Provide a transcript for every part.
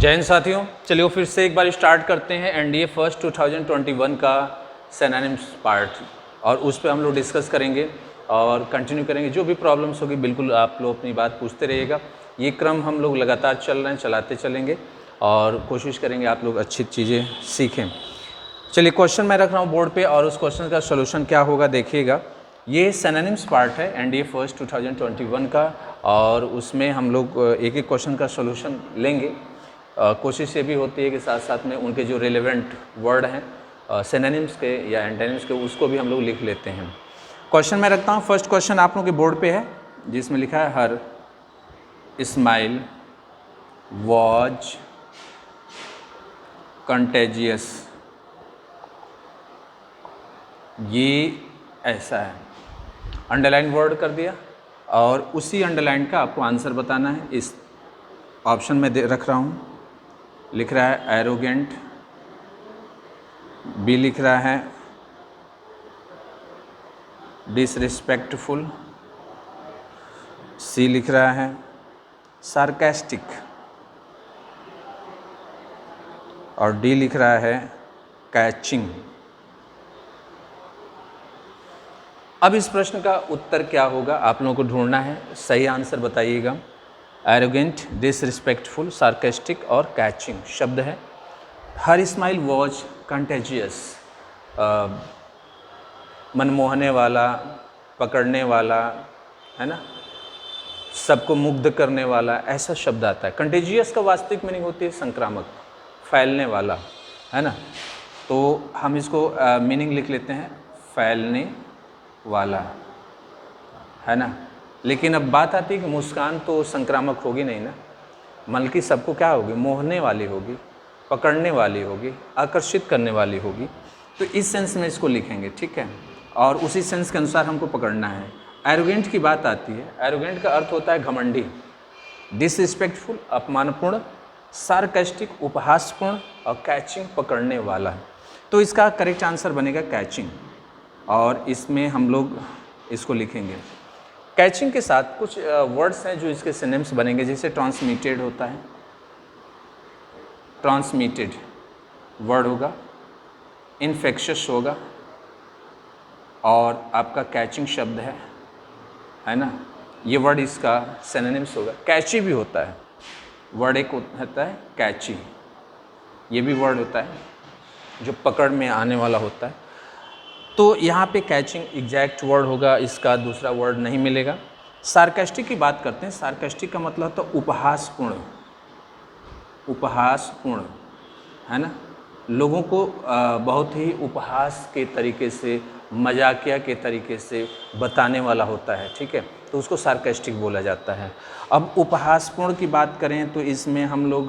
जय हिंद साथियों, चलिए फिर से एक बार स्टार्ट करते हैं एनडीए फर्स्ट 2021 का सिनोनिम्स पार्ट, और उस पर हम लोग डिस्कस करेंगे और कंटिन्यू करेंगे। जो भी प्रॉब्लम्स होगी बिल्कुल आप लोग अपनी बात पूछते रहिएगा। ये क्रम हम लोग लगातार चल रहे हैं, चलाते चलेंगे और कोशिश करेंगे आप लोग अच्छी चीज़ें सीखें। चलिए क्वेश्चन मैं रख रहा हूँ बोर्ड पे और उस क्वेश्चन का सोल्यूशन क्या होगा देखिएगा। ये सिनोनिम्स पार्ट है एनडीए फर्स्ट 2021 का, और उसमें हम लोग एक एक क्वेश्चन का सोल्यूशन लेंगे। कोशिश ये भी होती है कि साथ साथ में उनके जो रिलेवेंट वर्ड हैं सिनोनिम्स के या एंटोनिम्स के, उसको भी हम लोग लिख लेते हैं। क्वेश्चन मैं रखता हूँ। फर्स्ट क्वेश्चन आप लोगों के बोर्ड पे है जिसमें लिखा है हर स्माइल वॉज कंटेजियस। ये ऐसा है, अंडरलाइन वर्ड कर दिया और उसी अंडरलाइन का आपको आंसर बताना है। इस ऑप्शन में रख रहा हूँ, लिख रहा है एरोगेंट, बी लिख रहा है डिसरिस्पेक्टफुल, सी लिख रहा है सार्कास्टिक और डी लिख रहा है कैचिंग। अब इस प्रश्न का उत्तर क्या होगा आप लोगों को ढूंढना है, सही आंसर बताइएगा। एरोगेंट, डिसरिस्पेक्टफुल, सार्कास्टिक और कैचिंग शब्द है। हर स्माइल वॉज कंटेजियस, मनमोहने वाला, पकड़ने वाला, है ना, सबको मुग्ध करने वाला, ऐसा शब्द आता है। कंटेजियस का वास्तविक मीनिंग होती है संक्रामक, फैलने वाला, है ना। तो हम इसको मीनिंग लिख लेते हैं फैलने वाला, है ना। लेकिन अब बात आती है कि मुस्कान तो संक्रामक होगी नहीं ना, बल्कि सबको क्या होगी, मोहने वाली होगी, पकड़ने वाली होगी, आकर्षित करने वाली होगी। तो इस सेंस में इसको लिखेंगे, ठीक है, और उसी सेंस के अनुसार हमको पकड़ना है। एरोगेंट की बात आती है, एरोगेंट का अर्थ होता है घमंडी, डिसरिस्पेक्टफुल अपमानपूर्ण, सार्कास्टिक उपहासपूर्ण और कैचिंग पकड़ने वाला। तो इसका करेक्ट आंसर बनेगा कैचिंग, और इसमें हम लोग इसको लिखेंगे। कैचिंग के साथ कुछ वर्ड्स हैं जो इसके सिनोनिम्स बनेंगे, जैसे ट्रांसमिटेड होता है, ट्रांसमिटेड वर्ड होगा, इन्फेक्शस होगा, और आपका कैचिंग शब्द है ना, ये वर्ड इसका सिनोनिम्स होगा। कैची भी होता है वर्ड, एक होता है कैची, ये भी वर्ड होता है जो पकड़ में आने वाला होता है। तो यहाँ पे कैचिंग एग्जैक्ट वर्ड होगा, इसका दूसरा वर्ड नहीं मिलेगा। सार्कास्टिक की बात करते हैं। सार्कास्टिक का मतलब होता है उपहासपूर्ण, उपहासपूर्ण, है ना, लोगों को बहुत ही उपहास के तरीके से, मजाकिया के तरीके से बताने वाला होता है, ठीक है, तो उसको सार्कास्टिक बोला जाता है। अब उपहासपूर्ण की बात करें तो इसमें हम लोग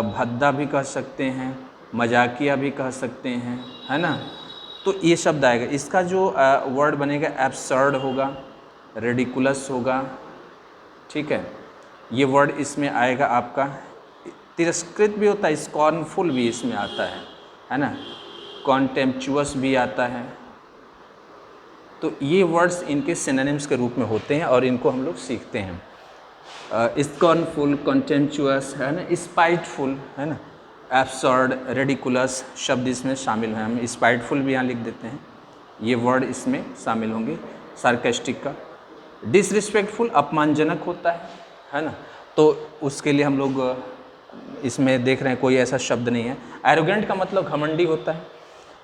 भद्दा भी कह सकते हैं, मजाकिया भी कह सकते हैं, है ना। तो ये शब्द आएगा। इसका जो वर्ड बनेगा एब्सर्ड होगा, रेडिकुलस होगा, ठीक है, ये वर्ड इसमें आएगा आपका। तिरस्कृत भी होता है, स्कॉर्नफुल भी इसमें आता है ना, कॉन्टेम्पचुअस भी आता है। तो ये वर्ड्स इनके सिनोनिम्स के रूप में होते हैं और इनको हम लोग सीखते हैं। स्कॉर्नफुल, कॉन्टेम्पचुअस, है ना, स्पाइटफुल, है ना, एब्सर्ड, रेडिकुलस शब्द इसमें शामिल हैं। हम स्पाइटफुल भी यहाँ लिख देते हैं, ये वर्ड इसमें शामिल होंगे सार्कास्टिक का। डिसरिस्पेक्टफुल अपमानजनक होता है ना, तो उसके लिए हम लोग इसमें देख रहे हैं कोई ऐसा शब्द नहीं है। एरोगेंट का मतलब घमंडी होता है।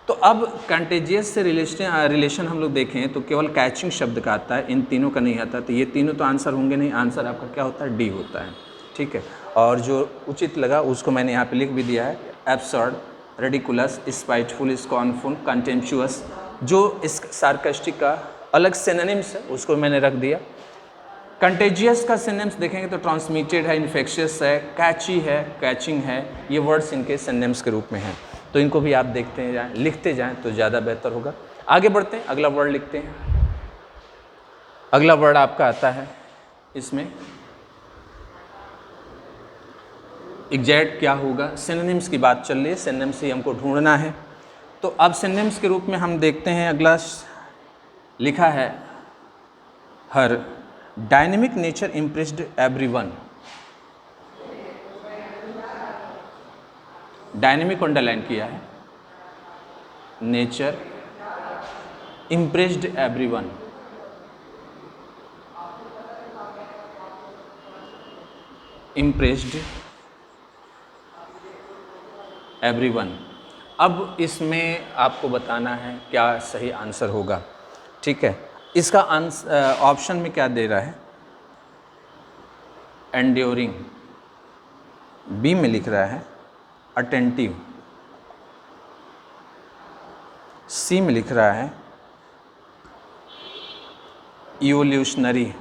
तो अब कंटेजियस से रिलेशन हम लोग देखें तो केवल कैचिंग शब्द का आता है, इन तीनों का नहीं आता। तो ये तीनों तो आंसर होंगे नहीं, आंसर आपका क्या होता है, डी होता है, ठीक है। और जो उचित लगा उसको मैंने यहाँ पे लिख भी दिया है, absurd, ridiculous, spiteful, scornful, contemptuous. जो इस सार्कास्टिक का अलग सिनोनिम्स है उसको मैंने रख दिया। कंटेजियस का सिनोनिम्स देखेंगे तो ट्रांसमिटेड है, इन्फेक्शियस है, कैची है, कैचिंग है, ये वर्ड्स इनके सिनोनिम्स के रूप में हैं। तो इनको भी आप देखते जाएं, लिखते जाएं तो ज़्यादा बेहतर होगा। आगे बढ़ते हैं, अगला वर्ड लिखते हैं। अगला वर्ड आपका आता है इसमें एग्जैक्ट क्या होगा, सिनोनिम्स की बात चल रही है, सिनोनिम्स ही हमको ढूंढना है। तो अब सिनोनिम्स के रूप में हम देखते हैं, अगला लिखा है हर dynamic nature impressed everyone. Dynamic underline किया है, nature impressed everyone, impressed everyone. अब इसमें आपको बताना है क्या सही आंसर होगा, ठीक है। इसका आंसर ऑप्शन में क्या दे रहा है, एंड्योरिंग, बी में लिख रहा है अटेंटिव, सी में लिख रहा है इवोल्यूशनरी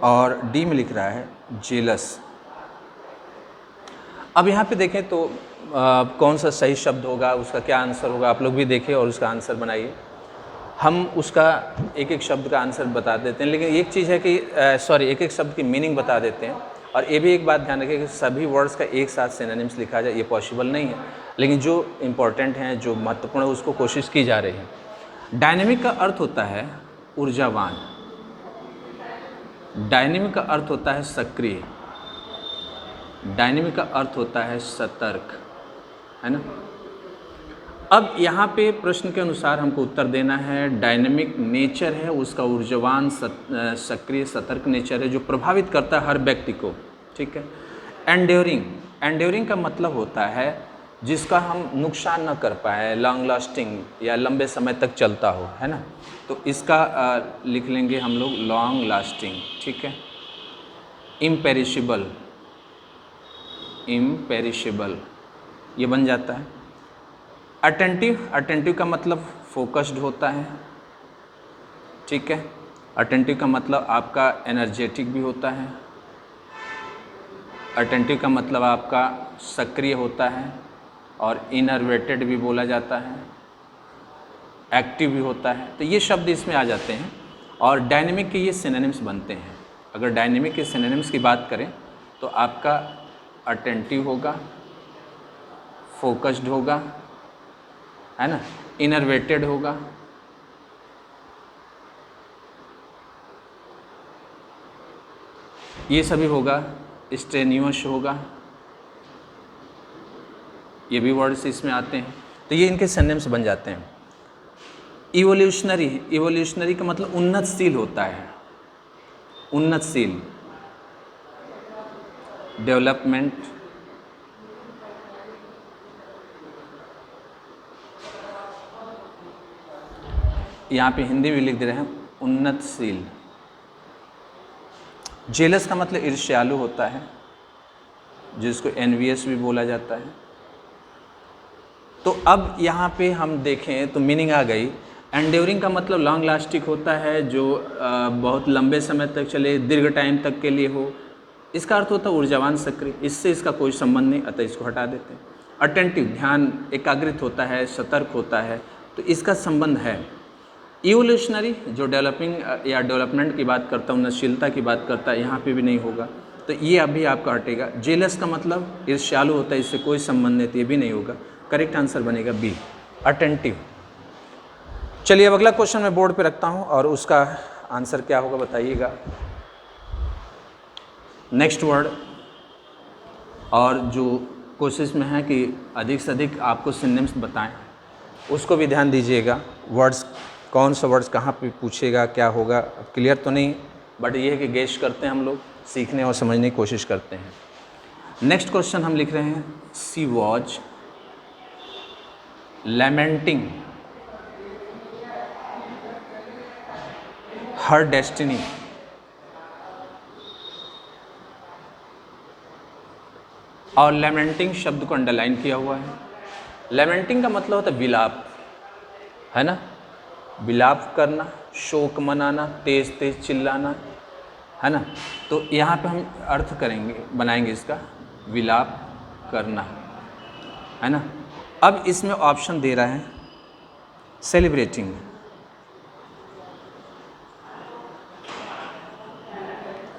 और डी में लिख रहा है जेलस। अब यहाँ पे देखें तो कौन सा सही शब्द होगा, उसका क्या आंसर होगा, आप लोग भी देखें और उसका आंसर बनाइए। हम उसका एक एक शब्द का आंसर बता देते हैं, लेकिन एक चीज़ है कि एक एक शब्द की मीनिंग बता देते हैं। और ये भी एक बात ध्यान रखें कि सभी वर्ड्स का एक साथ सिनोनिम्स लिखा जाए ये पॉसिबल नहीं है, लेकिन जो इम्पोर्टेंट हैं, जो महत्वपूर्ण है, उसको कोशिश की जा रही है। डायनेमिक का अर्थ होता है ऊर्जावान, डायनेमिक का अर्थ होता है सक्रिय, डायनेमिक का अर्थ होता है सतर्क, है ना। अब यहाँ पे प्रश्न के अनुसार हमको उत्तर देना है। डायनेमिक नेचर है उसका, ऊर्जावान, सक्रिय, सतर्क नेचर है जो प्रभावित करता है हर व्यक्ति को, ठीक है। एंड्योरिंग, एंड्योरिंग का मतलब होता है जिसका हम नुकसान न कर पाए, लॉन्ग लास्टिंग या लंबे समय तक चलता हो, है ना। तो इसका लिख लेंगे हम लोग लॉन्ग लास्टिंग, ठीक है। इम्पेरिशेबल, इम्पेरिशेबल ये बन जाता है। अटेंटिव, अटेंटिव का मतलब फोकस्ड होता है, ठीक है। अटेंटिव का मतलब आपका एनर्जेटिक भी होता है, अटेंटिव का मतलब आपका सक्रिय होता है और इनर्वेटेड भी बोला जाता है, एक्टिव भी होता है। तो ये शब्द इसमें आ जाते हैं और डायनेमिक के ये सिनोनिम्स बनते हैं। अगर डायनेमिक के सिनोनिम्स की बात करें तो आपका अटेंटिव होगा, फोकस्ड होगा, है ना, इनर्वेटेड होगा, ये सभी होगा, स्ट्रेन्यूअस होगा, ये भी वर्ड्स इसमें आते हैं। तो ये इनके सिनोनिम्स बन जाते हैं। इवोल्यूशनरी, इवोल्यूशनरी का मतलब उन्नतशील होता है, उन्नतशील, डेवलपमेंट, यहाँ पे हिंदी भी लिख दे रहे हैं उन्नतशील। जेलस का मतलब ईर्ष्यालु होता है जिसको एनवियस भी बोला जाता है। तो अब यहाँ पे हम देखें तो मीनिंग आ गई। एंड्योरिंग का मतलब लॉन्ग लास्टिक होता है, जो बहुत लंबे समय तक चले, दीर्घ टाइम तक के लिए हो। इसका अर्थ होता है ऊर्जावान, सक्रिय, इससे इसका कोई संबंध नहीं, अतः इसको हटा देते हैं। अटेंटिव, ध्यान एकाग्रित होता है, सतर्क होता है, तो इसका संबंध है। इवोल्यूशनरी जो डेवलपिंग या डेवलपमेंट की बात करता है, उन्नतशीलता की बात करता है, यहाँ पे भी नहीं होगा, तो ये अभी आपका हटेगा। जेलस का मतलब ईर्ष्यालु होता है, इससे कोई संबंध नहीं, तो ये भी नहीं होगा। करेक्ट आंसर बनेगा बी, अटेंटिव। चलिए अब अगला क्वेश्चन मैं बोर्ड पे रखता हूँ और उसका आंसर क्या होगा बताइएगा। नेक्स्ट वर्ड, और जो कोशिश में है कि अधिक से अधिक आपको सिनोनिम्स बताएं, उसको भी ध्यान दीजिएगा। वर्ड्स कौन सा वर्ड्स कहाँ पे पूछेगा, क्या होगा, क्लियर तो नहीं, बट ये है कि गेस करते हैं हम लोग, सीखने और समझने की कोशिश करते हैं। नेक्स्ट क्वेश्चन हम लिख रहे हैं, सी वॉज लैमेंटिंग हर डेस्टिनी। और लैमेंटिंग शब्द को अंडरलाइन किया हुआ है। लैमेंटिंग का मतलब होता है विलाप, है ना, विलाप करना, शोक मनाना, तेज तेज चिल्लाना, है ना। तो यहाँ पे हम अर्थ करेंगे, बनाएंगे इसका विलाप करना, है ना। अब इसमें ऑप्शन दे रहा है सेलिब्रेटिंग,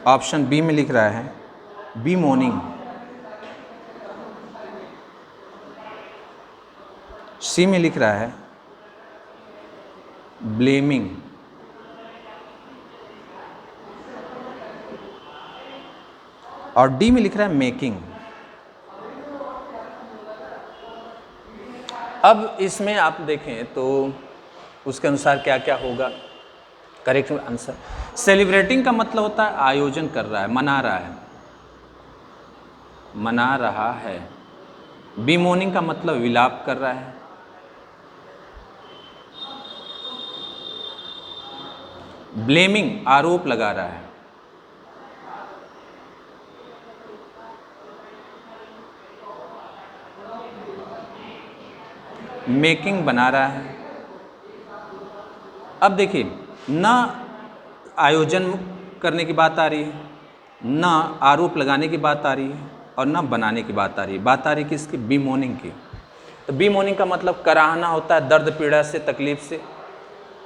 ऑप्शन बी में लिख रहा है बी मॉर्निंग, सी में लिख रहा है ब्लेमिंग, और डी में लिख रहा है मेकिंग। अब इसमें आप देखें तो उसके अनुसार क्या क्या होगा करेक्ट आंसर। सेलिब्रेटिंग का मतलब होता है आयोजन कर रहा है, मना रहा है, मना रहा है। बीमोनिंग का मतलब विलाप कर रहा है। ब्लेमिंग आरोप लगा रहा है। मेकिंग बना रहा है। अब देखिए, ना आयोजन करने की बात आ रही है, ना आरोप लगाने की बात आ रही है, और ना बनाने की बात आ रही है। बात आ रही है किसकी? बीमोनिंग की। तो बीमोनिंग का मतलब कराहना होता है, दर्द पीड़ा से, तकलीफ से।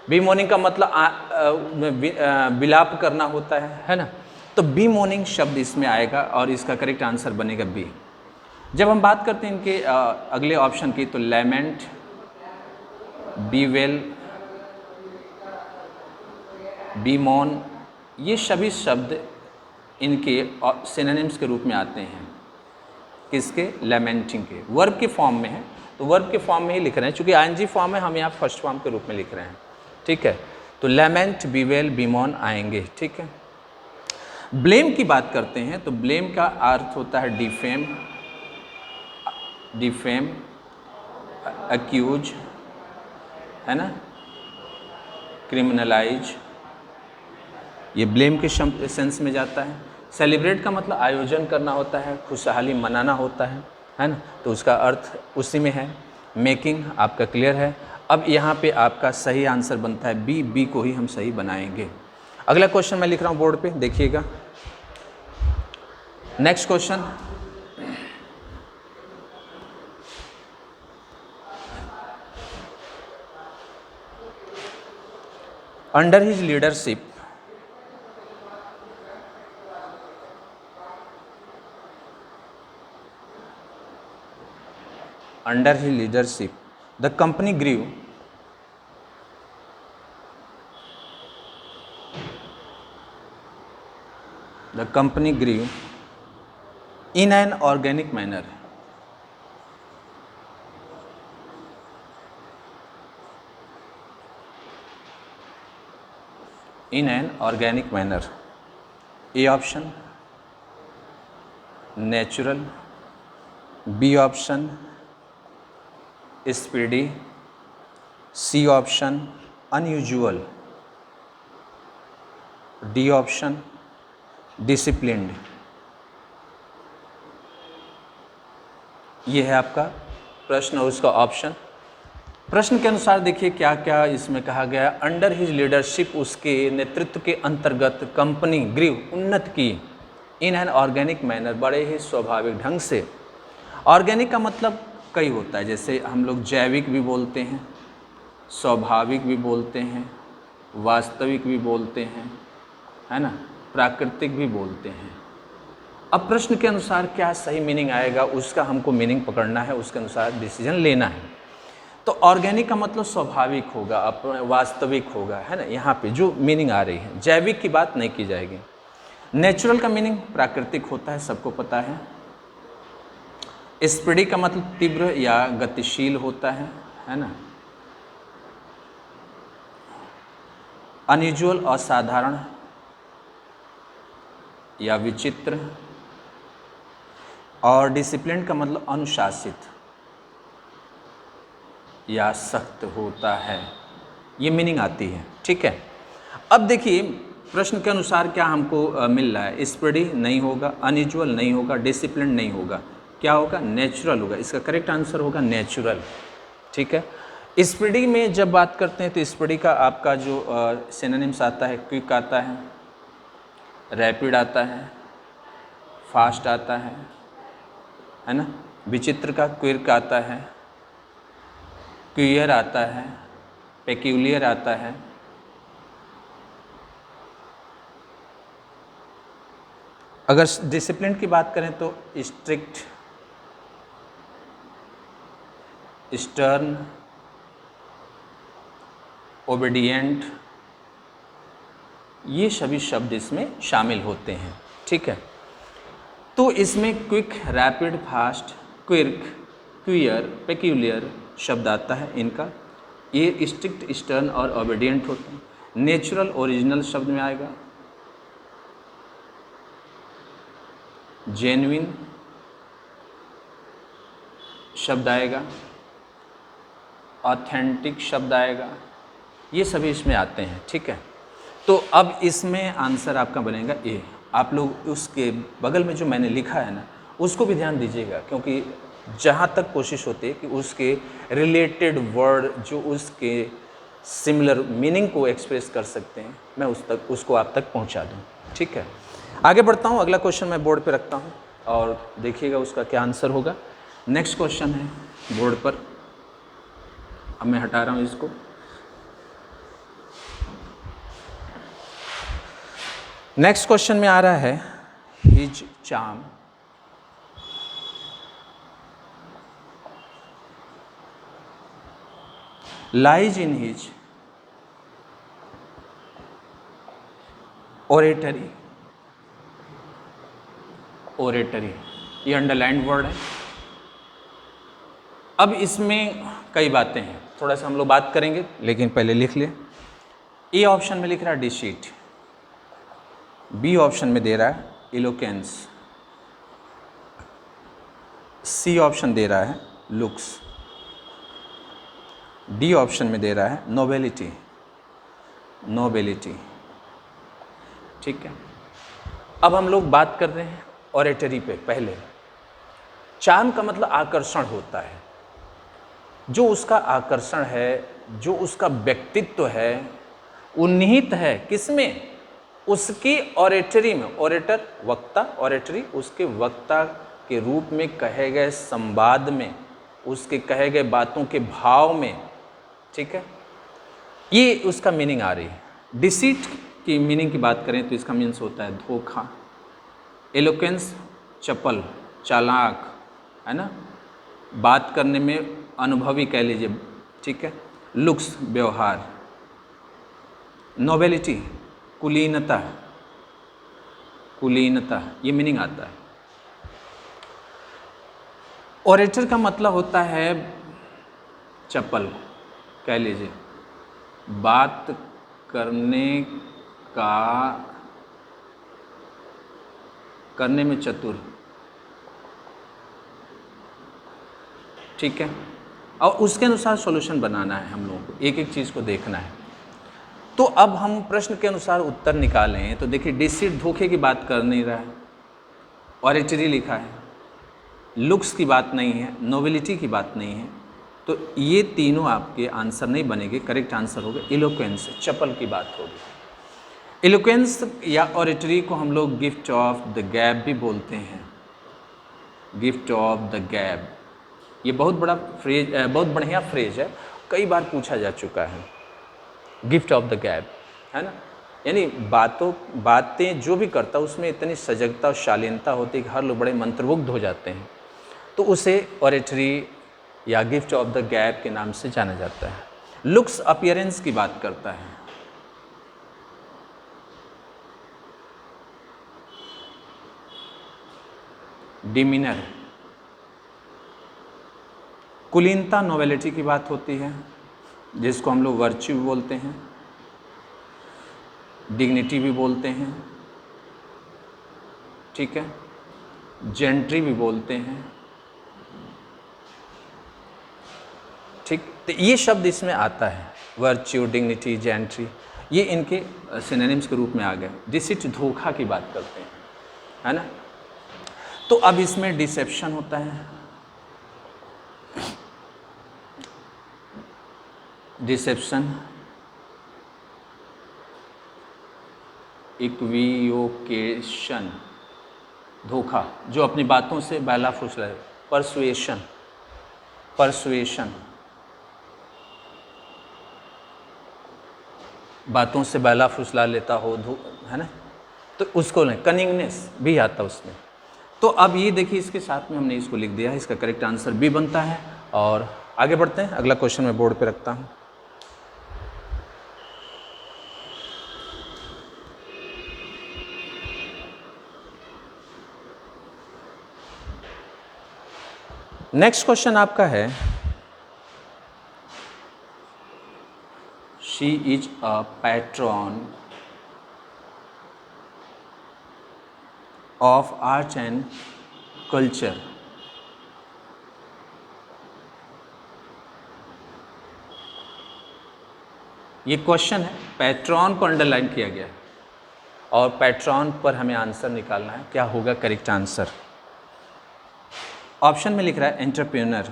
बीमोनिंग का मतलब विलाप करना होता है ना। तो बीमोनिंग शब्द इसमें आएगा और इसका करेक्ट आंसर बनेगा बी। जब हम बात करते हैं इनके अगले ऑप्शन की, तो लैमेंट, बीवेल, बीमोन, ये सभी शब्द इनके सिनोनिम्स के रूप में आते हैं। किसके? लैमेंटिंग के। वर्ब के फॉर्म में है, तो वर्ब के फॉर्म में ही लिख रहे हैं, चूंकि आईएनजी फॉर्म है, हम यहाँ फर्स्ट फॉर्म के रूप में लिख रहे हैं। ठीक है, तो लैमेंट, बीवेल, बीमोन आएंगे। ठीक है, ब्लेम की बात करते हैं, तो ब्लेम का अर्थ होता है डिफेम, डिफेम, एक्यूज, है ना, क्रिमिनलाइज, ये ब्लेम के सेंस में जाता है। सेलिब्रेट का मतलब आयोजन करना होता है, खुशहाली मनाना होता है ना, तो उसका अर्थ उसी में है। मेकिंग आपका क्लियर है। अब यहाँ पे आपका सही आंसर बनता है बी। बी को ही हम सही बनाएंगे। अगला क्वेश्चन मैं लिख रहा हूँ बोर्ड पे, देखिएगा। Next question, under his leadership the company grew in an organic manner. In an organic manner. A option natural, B option speedy, C option unusual, D option disciplined। ये है आपका प्रश्न और उसका ऑप्शन। प्रश्न के अनुसार देखिए क्या क्या इसमें कहा गया। अंडर हिज लीडरशिप, उसके नेतृत्व के अंतर्गत कंपनी ग्रीव, उन्नत की, इन एन ऑर्गेनिक मैनर, बड़े ही स्वाभाविक ढंग से। ऑर्गेनिक का मतलब कई होता है, जैसे हम लोग जैविक भी बोलते हैं, स्वाभाविक भी बोलते हैं, वास्तविक भी बोलते हैं, है ना, प्राकृतिक भी बोलते हैं। अब प्रश्न के अनुसार क्या सही मीनिंग आएगा, उसका हमको मीनिंग पकड़ना है, उसके अनुसार डिसीजन लेना है। तो ऑर्गेनिक का मतलब स्वाभाविक होगा, अपने वास्तविक होगा, है ना, यहाँ पे जो मीनिंग आ रही है। जैविक की बात नहीं की जाएगी। नेचुरल का मीनिंग प्राकृतिक होता है, सबको पता है। स्पीडी का मतलब तीव्र या गतिशील होता है ना। अनयूजुअल असाधारण या विचित्र। और डिसिप्लिन का मतलब अनुशासित या सख्त होता है, ये मीनिंग आती है। ठीक है, अब देखिए प्रश्न के अनुसार क्या हमको मिल रहा है। स्पीडी नहीं होगा, अनयूजुअल नहीं होगा, डिसिप्लिन नहीं होगा, क्या होगा? नेचुरल होगा। इसका करेक्ट आंसर होगा नेचुरल। ठीक है, स्पीडी में जब बात करते हैं तो स्पीडी का आपका जो सिनोनिम्स आता है, क्विक आता है, रैपिड आता है, फास्ट आता है ना। विचित्र का क्विक आता है, क्यूयर आता है, पेक्यूलियर आता है। अगर डिसिप्लिन की बात करें तो स्ट्रिक्ट, स्टर्न, ओबीडियंट, ये सभी शब्द इसमें शामिल होते हैं। ठीक है, तो इसमें quick, rapid, fast, quick, queer, peculiar, शब्द आता है इनका, ये स्ट्रिक्ट, स्टर्न और ओबीडियंट होते हैं। नेचुरल, ओरिजिनल शब्द में आएगा। जेन्युइन शब्द आएगा, ऑथेंटिक शब्द आएगा, ये सभी इसमें आते हैं, ठीक है। तो अब इसमें आंसर आपका बनेगा ए। आप लोग उसके बगल में जो मैंने लिखा है ना, उसको भी ध्यान दीजिएगा, क्योंकि जहाँ तक कोशिश होती है कि उसके रिलेटेड वर्ड जो उसके सिमिलर मीनिंग को एक्सप्रेस कर सकते हैं, मैं उसको आप तक पहुँचा दूँ, ठीक है। आगे बढ़ता हूँ, अगला क्वेश्चन मैं बोर्ड पे रखता हूँ और देखिएगा उसका क्या आंसर होगा। नेक्स्ट क्वेश्चन है बोर्ड पर, अब मैं हटा रहा हूँ इसको। नेक्स्ट क्वेश्चन में आ रहा है his charm lies in his oratory. Oratory ये अंडरलाइंड वर्ड है। अब इसमें कई बातें हैं, थोड़ा सा हम लोग बात करेंगे, लेकिन पहले लिख ले। ए ऑप्शन में लिख रहा है डिसीट, बी ऑप्शन में दे रहा है इलोकेंस, सी ऑप्शन दे रहा है लुक्स, डी ऑप्शन में दे रहा है नोबेलिटी। नोबेलिटी, ठीक है। अब हम लोग बात कर रहे हैं ऑरेटरी पे। पहले चार्म का मतलब आकर्षण होता है। जो उसका आकर्षण है, जो उसका व्यक्तित्व है, वो निहित है किसमें? उसकी ऑरेटरी में। ऑरेटर वक्ता, ऑरेटरी उसके वक्ता के रूप में कहे गए संवाद में, उसके कहे गए बातों के भाव में, ठीक है। ये उसका मीनिंग आ रही है। डिसीट की मीनिंग की बात करें तो इसका मीन्स होता है धोखा। एलोक्वेंस चपल, चालाक, है ना, बात करने में अनुभवी कह लीजिए, ठीक है। लुक्स व्यवहार। नोबेलिटी कुलीनता, कुलीनता ये मीनिंग आता है। ऑरेटर का मतलब होता है चपल कह लीजिए, बात करने में चतुर, ठीक है। और उसके अनुसार सॉल्यूशन बनाना है हम लोगों को, एक एक चीज़ को देखना है। तो अब हम प्रश्न के अनुसार उत्तर निकालें तो देखिए डिसीट धोखे की बात कर नहीं रहा है, ऑरेटरी लिखा है, लुक्स की बात नहीं है, नोबिलिटी की बात नहीं है, तो ये तीनों आपके आंसर नहीं बनेंगे। करेक्ट आंसर होगा इलोक्वेंस, चपल की बात होगी। इलोक्वेंस या ऑरेटरी को हम लोग गिफ्ट ऑफ द गैब भी बोलते हैं। गिफ्ट ऑफ द गैब ये बहुत बड़ा फ्रेज, बहुत बढ़िया फ्रेज है, कई बार पूछा जा चुका है। गिफ्ट ऑफ द गैब, है ना, यानी बातें जो भी करता है उसमें इतनी सजगता और शालीनता होती है कि हर लोग बड़े मंत्रमुग्ध हो जाते हैं, तो उसे ऑरेटरी या गिफ्ट ऑफ द गैब के नाम से जाना जाता है। लुक्स अपीयरेंस की बात करता है। डिमीनर, कुलीनता नोवेलिटी की बात होती है, जिसको हम लोग वर्च्यू भी बोलते हैं, डिग्निटी भी बोलते हैं, ठीक है, जेंट्री भी बोलते हैं, ठीक। तो ये शब्द इसमें आता है, वर्च्यू, डिग्निटी, जेंट्री, ये इनके सिनोनिम्स के रूप में आ गए। डिसीट धोखा की बात करते हैं, है ना। तो अब इसमें डिसेप्शन होता है, डिसेप्शन, इक्वियोकेशन, धोखा, जो अपनी बातों से बहला फुसला है। परसुएशन, परसुएशन, बातों से बहला फुसला लेता हो, है ना, तो उसको नहीं। कनिंगनेस भी आता उसमें। तो अब ये देखिए इसके साथ में हमने इसको लिख दिया है, इसका करेक्ट आंसर बी बनता है। और आगे बढ़ते हैं, अगला क्वेश्चन मैं बोर्ड पे रखता हूँ। नेक्स्ट क्वेश्चन आपका है she is a patron of art and culture. ये क्वेश्चन है, पैट्रॉन को अंडरलाइन किया गया है और पैट्रॉन पर हमें आंसर निकालना है। क्या होगा करेक्ट आंसर? ऑप्शन में लिख रहा है एंटरप्रेन्योर,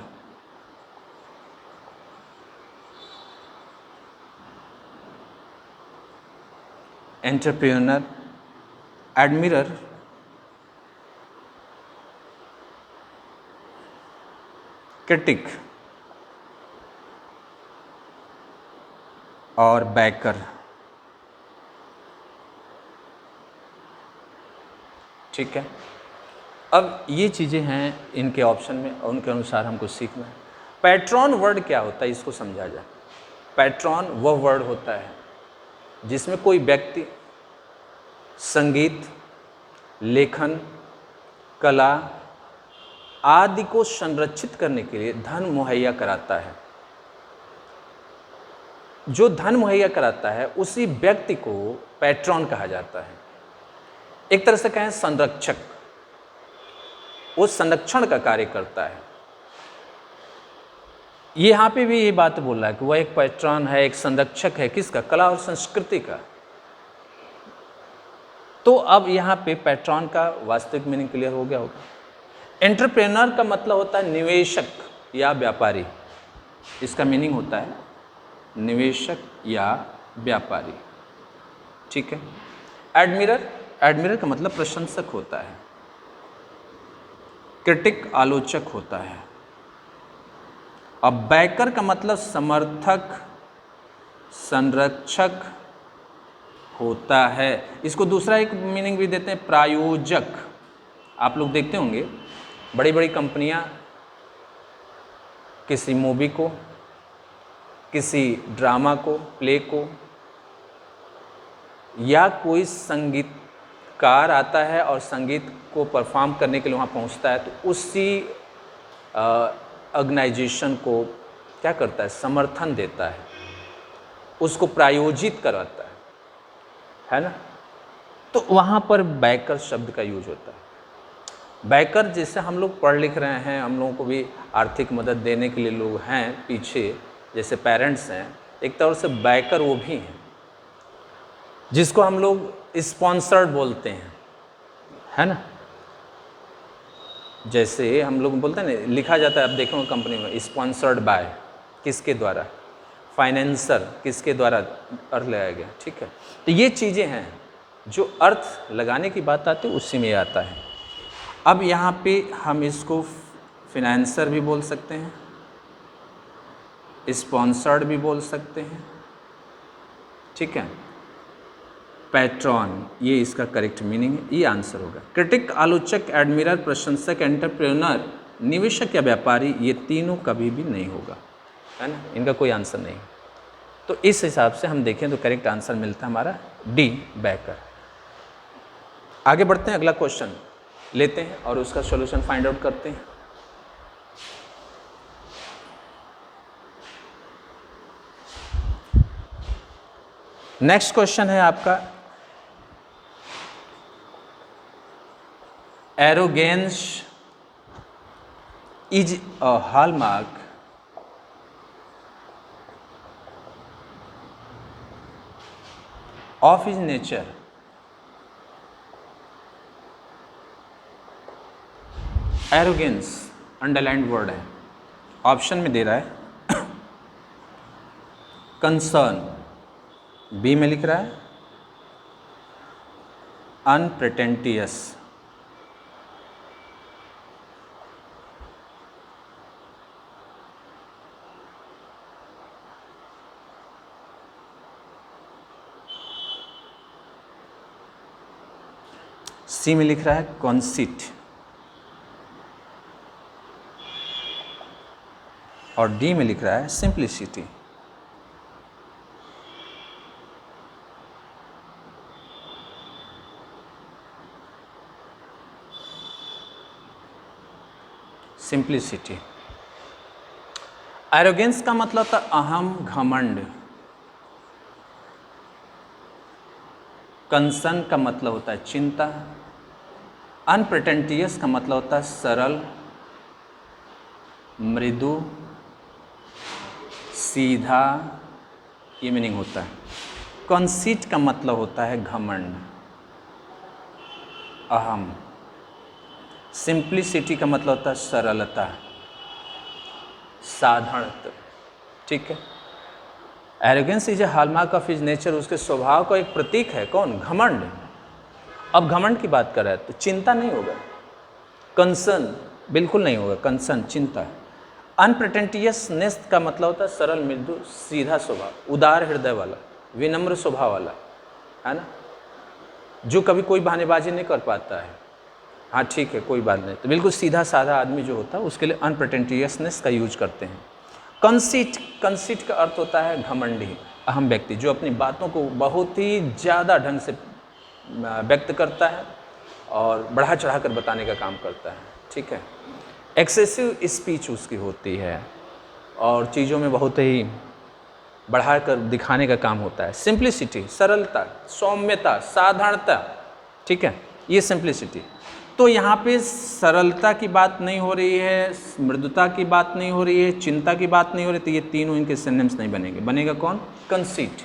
एंटरप्रेन्योर, एडमिरर, क्रिटिक और बैकर। ठीक है, अब ये चीज़ें हैं इनके ऑप्शन में और उनके अनुसार हमको सीखना है। पैट्रॉन वर्ड क्या होता है इसको समझा जाए। पैट्रॉन वह वर्ड होता है जिसमें कोई व्यक्ति संगीत, लेखन, कला आदि को संरक्षित करने के लिए धन मुहैया कराता है। जो धन मुहैया कराता है उसी व्यक्ति को पैट्रॉन कहा जाता है। एक तरह से कहें संरक्षक, वो संरक्षण का कार्य करता है। यहाँ पे भी ये बात बोल रहा है कि वह एक पैट्रॉन है, एक संरक्षक है, किसका? कला और संस्कृति का। तो अब यहाँ पे पैट्रॉन का वास्तविक मीनिंग क्लियर हो गया होगा। एंटरप्रेन्योर का मतलब होता है निवेशक या व्यापारी। इसका मीनिंग होता है निवेशक या व्यापारी। ठीक है। एडमिरर, एडमिरर का मतलब प्रशंसक होता है। क्रिटिक आलोचक होता है। अब बैकर का मतलब समर्थक, संरक्षक होता है। इसको दूसरा एक मीनिंग भी देते हैं प्रायोजक। आप लोग देखते होंगे बड़ी बड़ी कंपनियां किसी मूवी को, किसी ड्रामा को, प्ले को, या कोई संगीतकार आता है और संगीत को परफॉर्म करने के लिए वहाँ पहुँचता है, तो उसी ऑर्गेनाइजेशन को क्या करता है? समर्थन देता है, उसको प्रायोजित करवाता है ना। तो वहाँ पर बैकर शब्द का यूज होता है। बैकर जैसे हम लोग पढ़ लिख रहे हैं, हम लोगों को भी आर्थिक मदद देने के लिए लोग हैं पीछे, जैसे पेरेंट्स हैं, एक तरह से बैकर वो भी हैं, जिसको हम लोग स्पॉन्सर्ड बोलते हैं, है ना। जैसे हम लोग बोलते हैं ना, लिखा जाता है, आप देखोगे कंपनी में स्पॉन्सर्ड बाय, किसके द्वारा? फाइनेंसर, किसके द्वारा अर्थ लगाया गया। ठीक है, तो ये चीज़ें हैं जो अर्थ लगाने की बात आती है उसी में आता है। अब यहाँ पे हम इसको फिनेंसर भी बोल सकते हैं, स्पॉन्सर्ड भी बोल सकते हैं। ठीक है, पैट्रॉन, ये इसका करेक्ट मीनिंग है, ये आंसर होगा। क्रिटिक, आलोचक, एडमिरर, प्रशंसक, एंटरप्रेन्योर, निवेशक या व्यापारी, ये तीनों कभी भी नहीं होगा, है ना, इनका कोई आंसर नहीं। तो इस हिसाब से हम देखें तो करेक्ट आंसर मिलता है हमारा डी, बैकर। आगे बढ़ते हैं, अगला क्वेश्चन लेते हैं और उसका सॉल्यूशन फाइंड आउट करते हैं। नेक्स्ट क्वेश्चन है आपका, arrogance is a hallmark of his nature. Arrogance underlined word है, ऑप्शन में दे रहा है कंसर्न, बी में लिख रहा है अनप्रिटेंटियस, सी में लिख रहा है कॉन्सिट और डी में लिख रहा है सिंप्लिसिटी। सिंप्लिसिटी। एरोगेंस का मतलब था अहम, घमंड, कंसर्न का मतलब होता है चिंता, अनप्रिटेंटियस का मतलब होता है सरल, मृदु, सीधा, ये मीनिंग होता है। कंसीट का मतलब होता है घमंड, अहम। सिंप्लिसिटी का मतलब होता है सरलता, साधारणता, ठीक है। Arrogance is a hallmark of his nature, उसके स्वभाव का एक प्रतीक है कौन? घमंड। अब घमंड की बात कर रहा है तो चिंता नहीं होगा, कंसर्न बिल्कुल नहीं होगा, कंसर्न चिंता। अनप्रिटेंटियसनेस का मतलब होता है सरल, मृदु, सीधा स्वभाव, उदार हृदय वाला, विनम्र स्वभाव वाला, है ना, जो कभी कोई बहानेबाजी नहीं कर पाता है। हाँ ठीक है, कोई बात नहीं, तो बिल्कुल सीधा साधा आदमी जो होता है उसके लिए अनप्रिटेंटियसनेस का यूज करते हैं। कंसीट, कंसीट का अर्थ होता है घमंडी, अहम व्यक्ति, जो अपनी बातों को बहुत ही ज़्यादा ढंग से व्यक्त करता है और बढ़ा चढ़ा कर बताने का काम करता है, ठीक है। एक्सेसिव स्पीच उसकी होती है और चीज़ों में बहुत ही बढ़ाकर दिखाने का काम होता है। सिंप्लिसिटी, सरलता, सौम्यता, साधारणता, ठीक है, ये सिंप्लिसिटी। तो यहाँ पे सरलता की बात नहीं हो रही है, मृदुता की बात नहीं हो रही है, चिंता की बात नहीं हो रही, तो ये तीनों इनके सिनोनिम्स नहीं बनेंगे। बनेगा कौन? Conceit,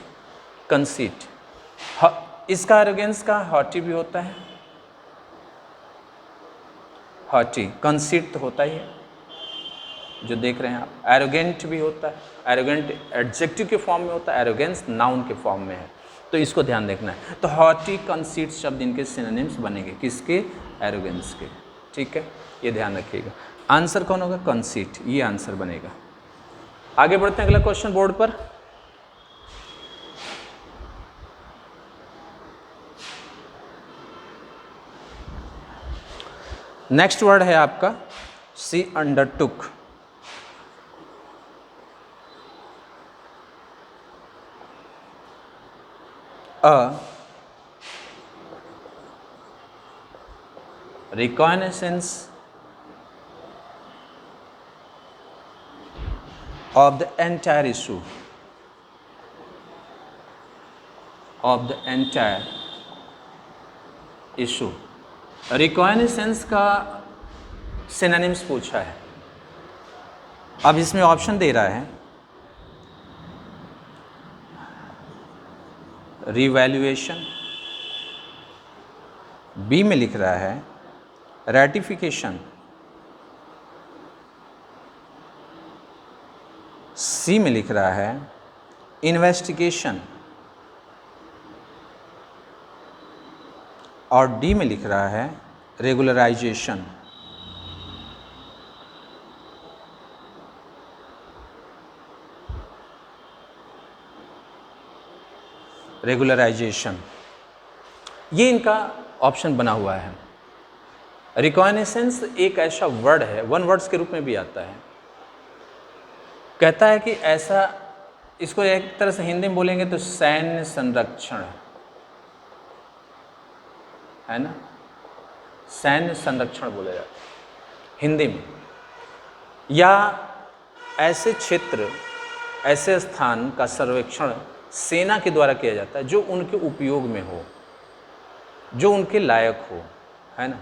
conceit. इसका एरोगेंस का हॉटी भी होता है, हॉटी, कंसीट तो होता ही है जो देख रहे हैं आप। एरोगेंट भी होता है, एरोगेंट एडजेक्टिव के फॉर्म में होता है, एरोगेंस नाउन के फॉर्म में है, तो इसको ध्यान देखना है। तो हॉटी, कंसीट शब्द इनके सिनोनिम्स बनेंगे, किसके? एरोगेंस के, ठीक है, ये ध्यान रखिएगा। आंसर कौन होगा? कंसीट, ये आंसर बनेगा। आगे बढ़ते हैं अगला क्वेश्चन बोर्ड पर। नेक्स्ट वर्ड है आपका C undertook. Reconnaissance of the entire issue, of the entire issue। Reconnaissance का सिनोनिम्स पूछा है। अब इसमें ऑप्शन दे रहा है रिवैल्यूएशन, बी में लिख रहा है रैटिफिकेशन, सी में लिख रहा है इन्वेस्टिगेशन और डी में लिख रहा है रेगुलराइजेशन। रेगुलराइजेशन, ये इनका ऑप्शन बना हुआ है। रिकॉग्निसेंस एक ऐसा वर्ड है, वन वर्ड्स के रूप में भी आता है। कहता है कि ऐसा, इसको एक तरह से हिंदी में बोलेंगे तो सैन्य संरक्षण है ना, सैन्य संरक्षण बोला जाता है हिंदी में। या ऐसे क्षेत्र, ऐसे स्थान का सर्वेक्षण सेना के द्वारा किया जाता है जो उनके उपयोग में हो, जो उनके लायक हो, है ना,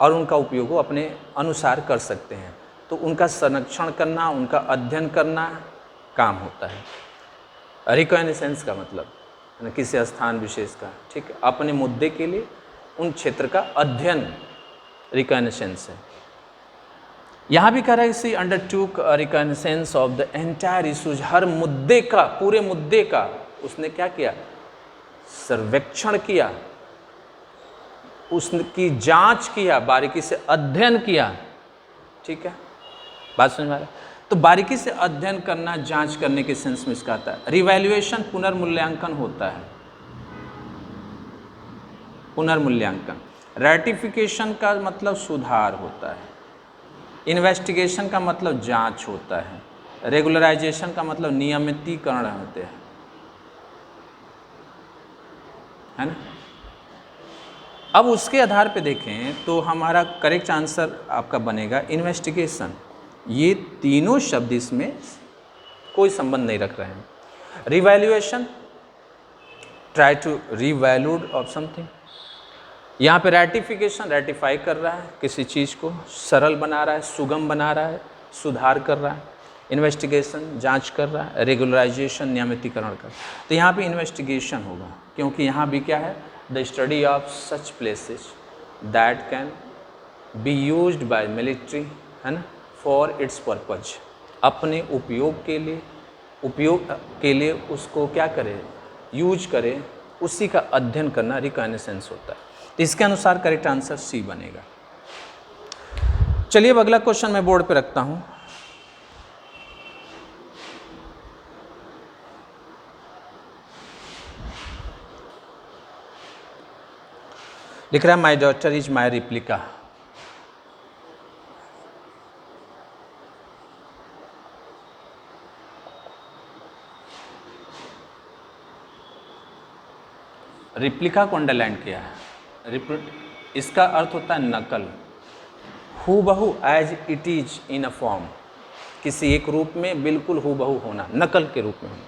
और उनका उपयोग वो अपने अनुसार कर सकते हैं, तो उनका संरक्षण करना, उनका अध्ययन करना काम होता है। रिकॉग्निसेंस का मतलब है ना किसी स्थान विशेष का, ठीक है, अपने मुद्दे के लिए उन क्षेत्र का अध्ययन रिकॉग्निसेंस है। यहाँ भी कह रहा है सी अंडरटूक recognisance of the entire issues, हर मुद्दे का, पूरे मुद्दे का उसने क्या किया? सर्वेक्षण किया, उसकी जांच किया, बारीकी से अध्ययन किया, ठीक है, बात समझ में आ रहा है? तो बारीकी से अध्ययन करना, जांच करने के सेंस में इसका आता है। रिवैल्यूएशन पुनर्मूल्यांकन होता है, पुनर्मूल्यांकन। रैटिफिकेशन का मतलब सुधार होता है। इन्वेस्टिगेशन का मतलब जांच होता है। रेगुलराइजेशन का मतलब नियमितीकरण होते हैं, है ना। अब उसके आधार पे देखें तो हमारा करेक्ट आंसर आपका बनेगा इन्वेस्टिगेशन। ये तीनों शब्द इसमें कोई संबंध नहीं रख रहे हैं। Revaluation try to revalued of something. यहाँ पे रैटिफिकेशन, रैटिफाई कर रहा है किसी चीज़ को, सरल बना रहा है, सुगम बना रहा है, सुधार कर रहा है। इन्वेस्टिगेशन, जांच कर रहा है। रेगुलराइजेशन, नियमितीकरण कर। तो यहाँ पे इन्वेस्टिगेशन होगा, क्योंकि यहाँ भी क्या है, the study of such places that can be used by military, है ना, फॉर इट्स पर्पज, अपने उपयोग के लिए उसको क्या करे, यूज करे, उसी का अध्ययन करना रिकॉग्निसेंस होता है। तो इसके अनुसार करेक्ट आंसर सी बनेगा। चलिए अब अगला क्वेश्चन मैं बोर्ड पे रखता हूं। लिख रहा है my daughter is my replica. Replica को अंडरलाइन किया है। इसका अर्थ होता है नकल, हूबहू, as it is in a form, किसी एक रूप में बिल्कुल हूबहू होना, नकल के रूप में होना,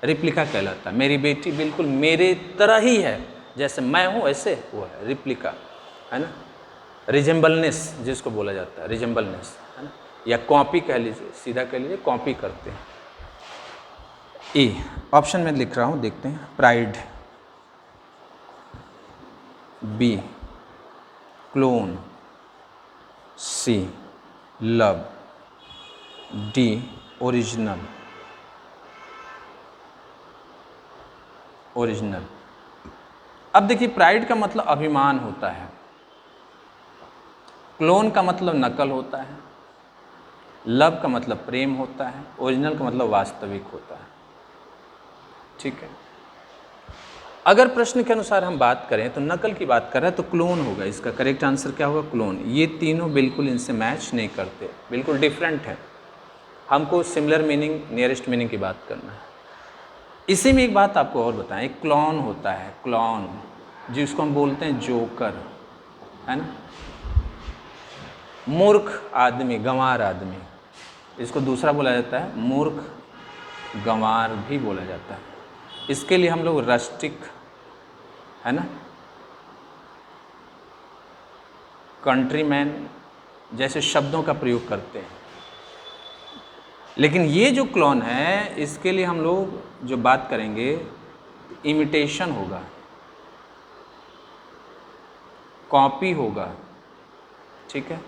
रिप्लिका कहलाता है। मेरी बेटी बिल्कुल मेरे तरह ही है, जैसे मैं हूँ ऐसे वो है, रिप्लिका, है ना। रिजेंबलनेस जिसको बोला जाता है, रिजेंबलनेस, है ना, या कॉपी कह लीजिए, सीधा कह लीजिए, कॉपी करते हैं। ए ऑप्शन में लिख रहा हूँ, देखते हैं। Pride, B clone, C love, D original. Original. अब देखिए, प्राइड का मतलब अभिमान होता है, क्लोन का मतलब नकल होता है, लव का मतलब प्रेम होता है, ओरिजिनल का मतलब वास्तविक होता है। ठीक है। अगर प्रश्न के अनुसार हम बात करें तो नकल की बात कर रहे हैं तो क्लोन होगा, इसका करेक्ट आंसर क्या होगा, क्लोन। ये तीनों बिल्कुल इनसे मैच नहीं करते, बिल्कुल डिफरेंट है। हमको सिमिलर मीनिंग, नियरेस्ट मीनिंग की बात करना है। इसी में एक बात आपको और बताएं, एक क्लॉन होता है, क्लॉन, जिसको हम बोलते हैं जोकर, है ना, मूर्ख आदमी, गंवार आदमी, इसको दूसरा बोला जाता है मूर्ख गंवार भी बोला जाता है। इसके लिए हम लोग रस्टिक, है ना, कंट्रीमैन जैसे शब्दों का प्रयोग करते हैं। लेकिन ये जो क्लोन है, इसके लिए हम लोग जो बात करेंगे, इमिटेशन होगा, कॉपी होगा। ठीक है,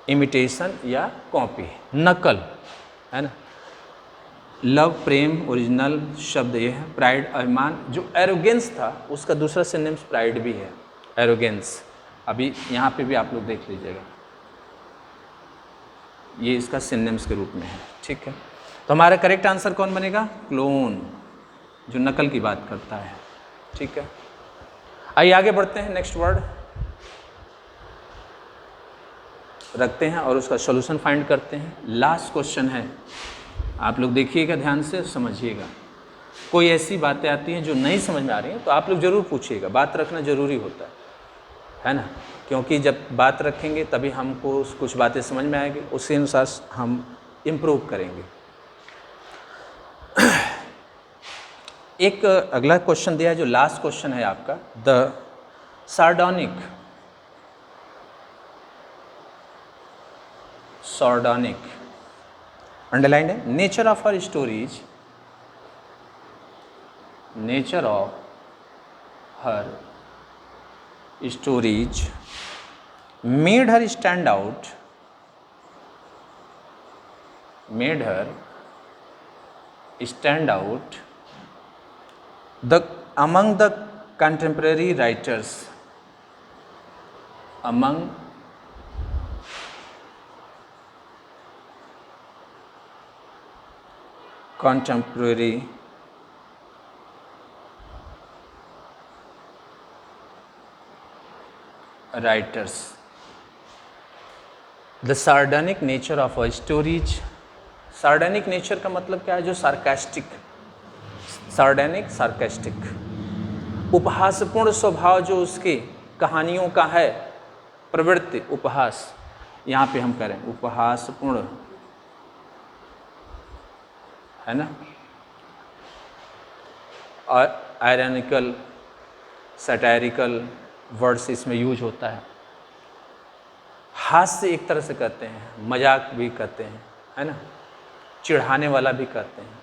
इमिटेशन या कॉपी, नकल, है ना। लव प्रेम, ओरिजिनल शब्द ये है। प्राइड अभिमान, जो एरोगेंस था उसका दूसरा सिनोनिम्स प्राइड भी है, एरोगेंस। अभी यहाँ पे भी आप लोग देख लीजिएगा, ये इसका सिनोनिम्स के रूप में है। ठीक है, तो हमारा करेक्ट आंसर कौन बनेगा, क्लोन, जो नकल की बात करता है। ठीक है, आइए आगे बढ़ते हैं, नेक्स्ट वर्ड रखते हैं और उसका सॉल्यूशन फाइंड करते हैं। लास्ट क्वेश्चन है, आप लोग देखिएगा, ध्यान से समझिएगा। कोई ऐसी बातें आती हैं जो नहीं समझ में आ रही हैं तो आप लोग ज़रूर पूछिएगा, बात रखना ज़रूरी होता है ना, क्योंकि जब बात रखेंगे तभी हमको कुछ बातें समझ में आएगी, उसी अनुसार हम इम्प्रूव करेंगे। एक अगला क्वेश्चन दिया है जो लास्ट क्वेश्चन है आपका, द सार्डोनिक, सार्डोनिक अंडरलाइन है, nature of her stories, nature of her stories made her stand out, made her stand out the among the contemporary writers, among contemporary writers. The sardonic nature of a stories, sardonic nature का मतलब क्या है, जो sarcastic, sardonic sarcastic, उपहासपूर्ण स्वभाव जो उसके कहानियों का है, प्रवृत्ति, उपहास, यहाँ पे हम करें उपहासपूर्ण, है ना, आयरनिकल, सटायरिकल वर्ड्स इसमें यूज होता है। हास्य एक तरह से कहते हैं, मजाक भी कहते हैं, है ना, चिढ़ाने वाला भी कहते हैं।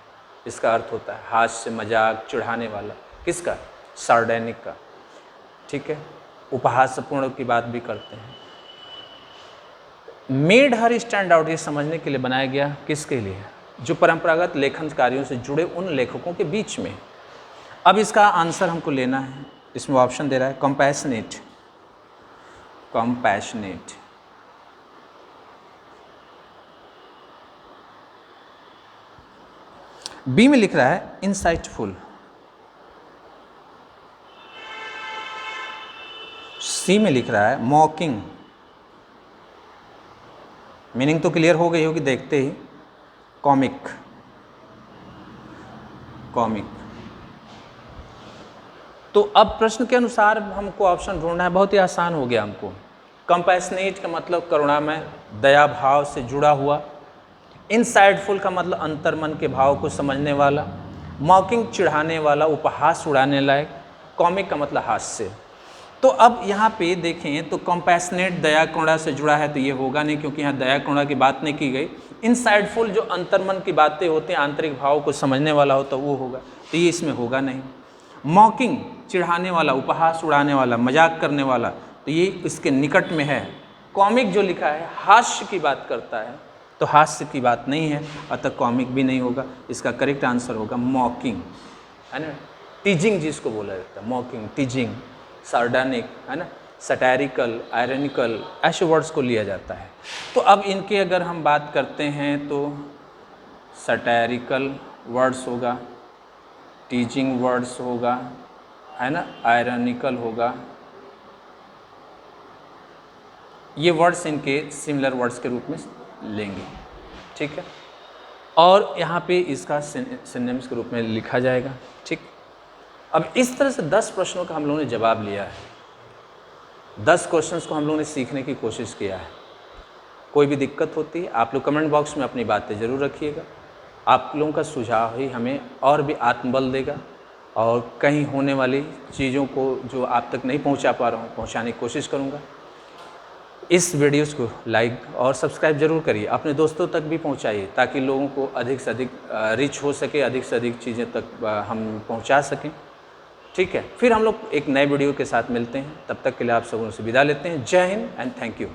इसका अर्थ होता है हास्य, मजाक, चिढ़ाने वाला। किसका? सार्डेनिक का। ठीक है, उपहासपूर्ण की बात भी करते हैं। मेड हर स्टैंड आउट, ये समझने के लिए बनाया गया। किसके लिए? जो परंपरागत लेखन कार्यों से जुड़े उन लेखकों के बीच में। अब इसका आंसर हमको लेना है। इसमें ऑप्शन दे रहा है कंपैशनेट, कंपैशनेट, बी में लिख रहा है इंसाइटफुल, सी में लिख रहा है मॉकिंग, मीनिंग तो क्लियर हो गई होगी देखते ही, कॉमिक, कॉमिक। तो अब प्रश्न के अनुसार हमको ऑप्शन ढूंढना है, बहुत ही आसान हो गया हमको। कंपैशनेट का मतलब करुणामय, दया भाव से जुड़ा हुआ। इनसाइटफुल का मतलब अंतर्मन के भाव को समझने वाला। मॉकिंग चिढ़ाने वाला, उपहास उड़ाने लायक। कॉमिक का मतलब हास्य। तो अब यहाँ पे देखें तो कंपैशनेट दया करुणा से जुड़ा है, तो ये होगा नहीं, क्योंकि यहाँ दया करुणा की बात नहीं की गई। इनसाइटफुल जो अंतर्मन की बातें होती हैं, आंतरिक भाव को समझने वाला होता, वो होगा, तो ये इसमें होगा नहीं। मॉकिंग चिढ़ाने वाला, उपहास उड़ाने वाला, मजाक करने वाला, तो ये इसके निकट में है। कॉमिक जो लिखा है हास्य की बात करता है, तो हास्य की बात नहीं है, अतः कॉमिक भी नहीं होगा। इसका करेक्ट आंसर होगा मॉकिंग, है ना, टीजिंग जिसको बोला जाता है, मॉकिंग, टीजिंग, सार्डानिक, है ना, सटायरिकल, आयरनिकल, ऐसे वर्ड्स को लिया जाता है। तो अब इनके अगर हम बात करते हैं तो सटायरिकल वर्ड्स होगा, टीचिंग वर्ड्स होगा, है ना, आयरनिकल होगा। ये वर्ड्स इनके सिमिलर वर्ड्स के रूप में लेंगे, ठीक है। और यहाँ पे इसका सिनोनिम्स के रूप में लिखा जाएगा, ठीक। अब इस तरह से 10 प्रश्नों का हम लोगों ने जवाब लिया है। 10 क्वेश्चंस को हम लोगों ने सीखने की कोशिश किया है। कोई भी दिक्कत होती है आप लोग कमेंट बॉक्स में अपनी बातें ज़रूर रखिएगा। आप लोगों का सुझाव ही हमें और भी आत्मबल देगा, और कहीं होने वाली चीज़ों को जो आप तक नहीं पहुंचा पा रहा हूं, पहुंचाने की कोशिश करूंगा। इस वीडियोस को लाइक और सब्सक्राइब जरूर करिए, अपने दोस्तों तक भी पहुंचाइए, ताकि लोगों को अधिक से अधिक रीच हो सके, अधिक से अधिक चीज़ें तक हम पहुंचा सकें, ठीक है। फिर हम लोग एक नए वीडियो के साथ मिलते हैं, तब तक के लिए आप सबों से विदा लेते हैं। जय हिंद एंड थैंक यू।